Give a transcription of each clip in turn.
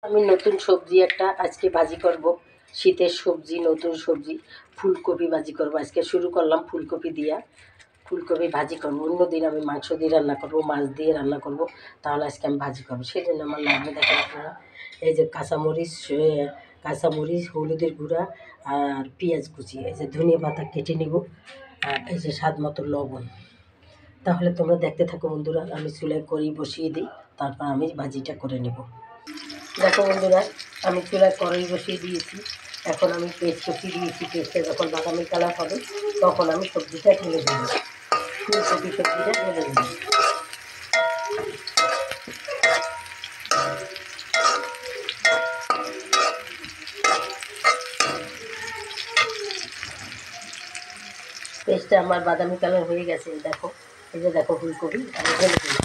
আমি নতুন সবজি একটা আজকে ভাজি করব। শীতের সবজি, নতুন সবজি ফুলকপি ভাজি করব। আজকে শুরু করলাম ফুলকপি দিয়া। ফুলকপি ভাজি করব। অন্যদিন আমি মাংস দিয়ে রান্না করব, মাছ দিয়ে রান্না করব, তাহলে আজকে আমি ভাজি করব। সেই জন্য আমার লাগবে, দেখেন আপনারা, এই যে কাঁচামরিচ, হলুদের গুঁড়া আর পেঁয়াজ কুচি, এই যে ধনিয়া পাতা কেটে নেব, আর এই যে স্বাদ মতো লবণ। তাহলে তোমরা দেখতে থাকো বন্ধুরা, আমি চুলায় কড়াই বসিয়ে দিই, তারপর আমি ভাজিটা করে নেব। দেখো বন্ধুরা, আমি চুলায় কড়াই বসিয়ে দিয়েছি। এখন আমি পেস্ট কষিয়ে দিয়েছি। পেস্টটা যখন বাদামি কালার হবে তখন আমি সবজিটা ঢেলে দেবো, ফুলকপি সবজিটা ঢেলে দেবো। পেস্টটা আমার বাদামি কালার হয়ে গেছে। দেখো, এই যে দেখো ফুলকপি আমি ঢেলে দেবো।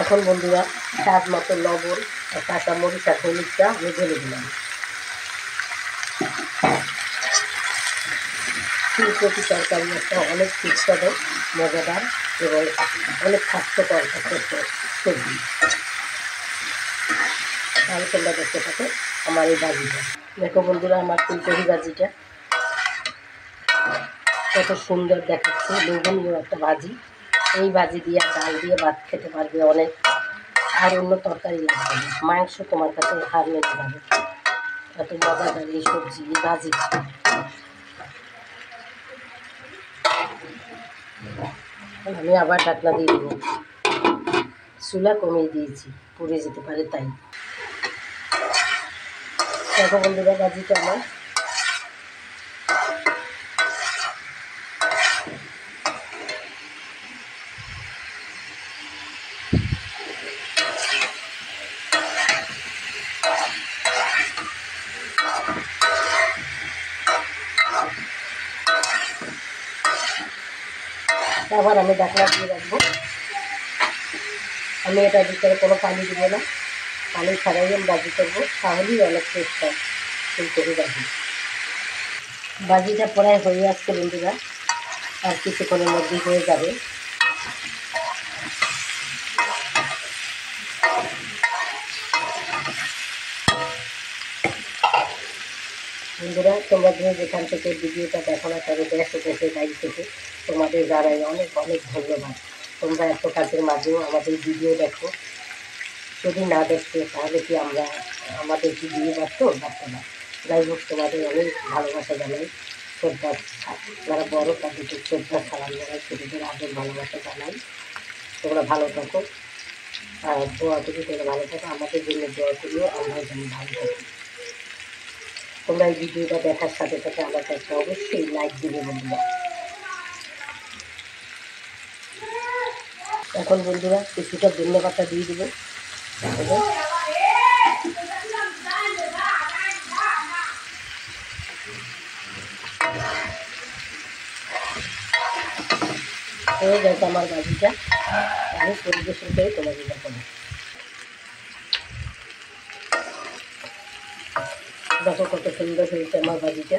এখন বন্ধুরা, স্বাদ মতো লবণ আর কাঁচামরিচ আর হলুদটা আমি ঢেলে দিলাম। ফুলকপি তরকারি একটা অনেক সুস্বাদু, মজাদার এবং অনেক স্বাস্থ্যকর একটা সবজি। তাহলে তোমরা দেখতে থাকো আমার এই ভাজিটা। দেখো বন্ধুরা, আমার ফুলকপি ভাজিটা কত সুন্দর দেখাচ্ছে, লোভনীয় একটা ভাজি। এই ভাজি দিয়ে ডাল দিয়ে ভাত খেতে পারবে অনেক, আর অন্য তরকারি লাগবে না। মাংস তোমার কাছে হার মেনে যাবে, এত মজাদার এই সবজি, এই ভাজি। আমি আবার ঢাকনা দিয়ে দেবো, চুলা কমিয়ে দিয়েছি, পুড়ে যেতে পারে তাই। দেখো বন্ধুরা, ভাজিটা আমার আবার আমি ঢাকনা দিয়ে রাখবো। আমি এটার ভিতরে কোনো পানি দেবো না, পানি ছাড়াই আমি ভাজি করবো, তাহলেই অনেক টেস্ট হয় ফুলকপি ভাজি। ভাজিটা প্রায় হয়ে আসছে বন্ধুরা, আর কিছুক্ষণের মধ্যেই হয়ে যাবে। বন্ধুরা, তোমরা যেখান থেকে ভিডিওটা দেখো না কেন, দেশে দেশে বাইরে থেকে, তোমাদের জানাই অনেক অনেক ধন্যবাদ। তোমরা এত কাজের মাঝেও আমাদের ভিডিও দেখো। যদি না দেখতে তাহলে কি আমাদের কি ভিডিও পারতো না। যাই হোক, তোমাদের অনেক ভালোবাসা জানাই, শ্রদ্ধা, যারা বড় তাদেরকে শ্রদ্ধা সালাম জানাই, ছোটোদের আদর ভালোবাসা জানাই। তোমরা ভালো থাকো, আর দোয়া করি তোমরা ভালো থাকো, আমাদের জন্য দোয়া করিও, আমরা যেন ভালো থাকি। তোমরা এই ভিডিওটা দেখার সাথে সাথে আমার কাছে অবশ্যই লাইক দিবে বন্ধুরা। এখন বন্ধুরা কিছুটা ধন্যবাদটা দিয়ে দেবো। হয়ে গেছে আমার ভাজিটা, আমি পরিবেশন করে তোমাদের দেখাবো। দেখো কত সুন্দর হয়েছে আমার ভাজিটা।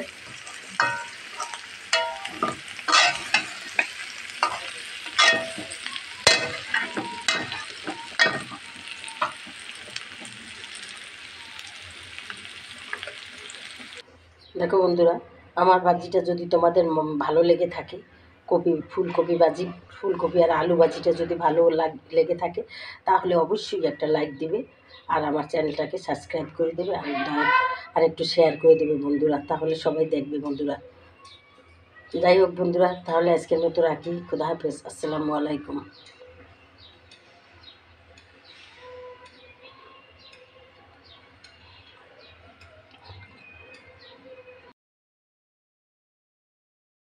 দেখো বন্ধুরা, আমার ভাজিটা যদি তোমাদের ভালো লেগে থাকে, ফুলকপি ভাজি, ফুলকপি আর আলু ভাজিটা যদি ভালো লেগে থাকে, তাহলে অবশ্যই একটা লাইক দিবে, আর আমার চ্যানেলটাকে সাবস্ক্রাইব করে দেবে, আর একটু শেয়ার করে দেবে বন্ধুরা, তাহলে সবাই দেখবে বন্ধুরা। যাই হোক বন্ধুরা, তাহলে আজকের মতো রাখি। খুদা হাফেজ, আসসালামু আলাইকুম।